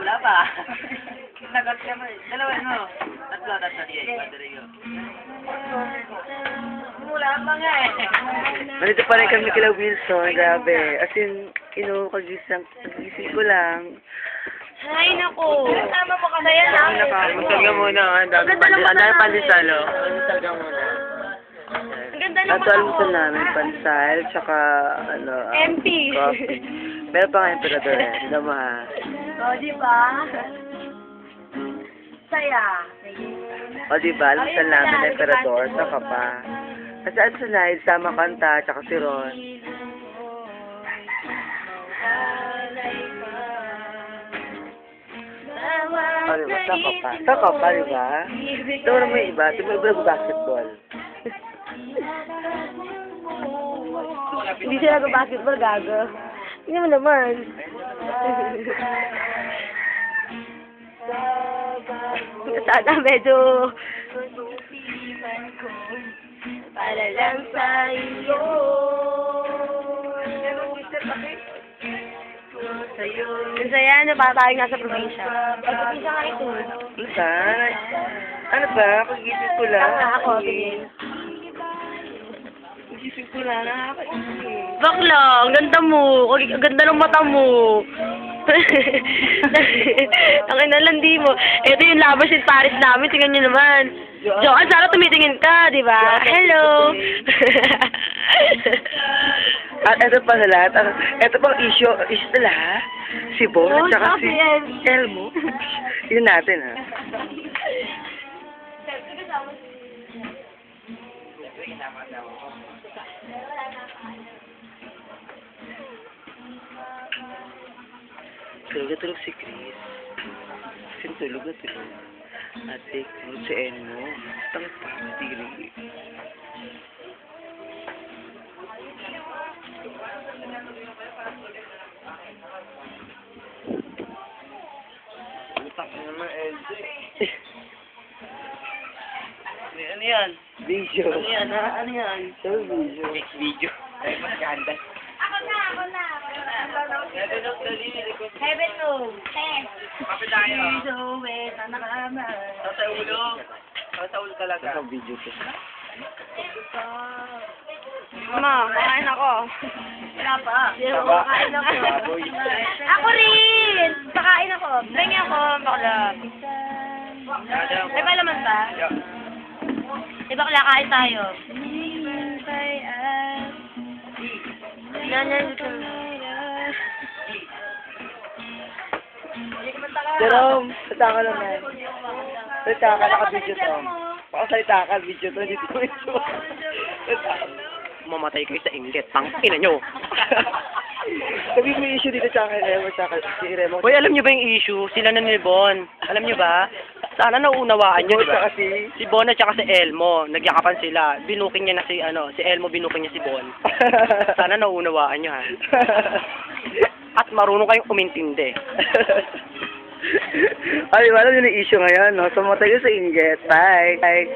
Wala pa. Nagot ka mo. Dalawa no. Tatlo, sige. Rodrigo. Wala pa nga eh. Nandito pa rin kami kila Wilson, grabe. As in, kagising ko lang. Ay, naku. Tama mo kasi yan, ha? Masal ka muna. Ang dami pandesal, oh. Masal ka muna. Ang ganda ng Ato almusal namin, pansal, tsaka, MP. coffee. Meron pa nga emperador eh, hindi naman ha. O, di ba? Saya. O diba, almusal namin, emperador, tsaka pa. Kasi at sa night, sama kanta, tsaka si Ron. O diba, tsaka pa. Tsaka pa, diba? Ito mo naman yung iba, ito mo iba nag-basketball. Hindi siya nag-basketball, gago. Hindi mo naman. Sana medyo... Para lang sa iyo. Kasi yan, para tayo nga sa probinsya. Ay, probinsya nga ito. Saan? Ano ba? Kagising ko lang. Ako, tingin. Kagising ko lang, nakakaisip. Bakla, ang ganda mo. Ang ganda ng mata mo. Ang inalandi mo. Ito yung labas in Paris namin. Tingnan nyo naman. Joan, sana tumitingin ka, di ba? Hello. At ito pa sa lahat, ito pang issue nila ha? Si Bon at saka si Elmo. Yun natin ha. Tulog si Chris. Tulog na tulog. At si Elmo. Tangit pa, matiri. Utak naman, LJ. Ano yan? Video. Ano yan, ha? Ano yan? Sabi video. Next video. Ay, mas ganda. Ako na. Heaven no. Kapit tayo. Sa ulo. Sa ulo talaga. Sa video ko. Mama, kakain ako. Wala pa. Kakain ako. Ako rin! Kakain ako. Bring ako, bakla. May palaman ba? Di bakla, kain tayo. Jerome, salita ka naman. Salita ka, naka-video to. Pakasalita ka, video to, hindi ko ito. Mamatay kayo sa inggit. Tangina nyo. Sabi mo yung issue dito sa akin, Remo, sa si Remo. Hoy, alam nyo ba yung issue? Sila na ni Bon. Alam nyo ba? Sana naunawaan nyo, Bon, diba? saka Si Bon at saka si Elmo. Nagyakapan sila. Binuking niya na si Elmo binuking niya si Bon. Sana naunawaan nyo, ha? At marunong kayong umintindi. Ay, wala yun yung issue ngayon, no? So, matay sa inggit. Bye. Bye.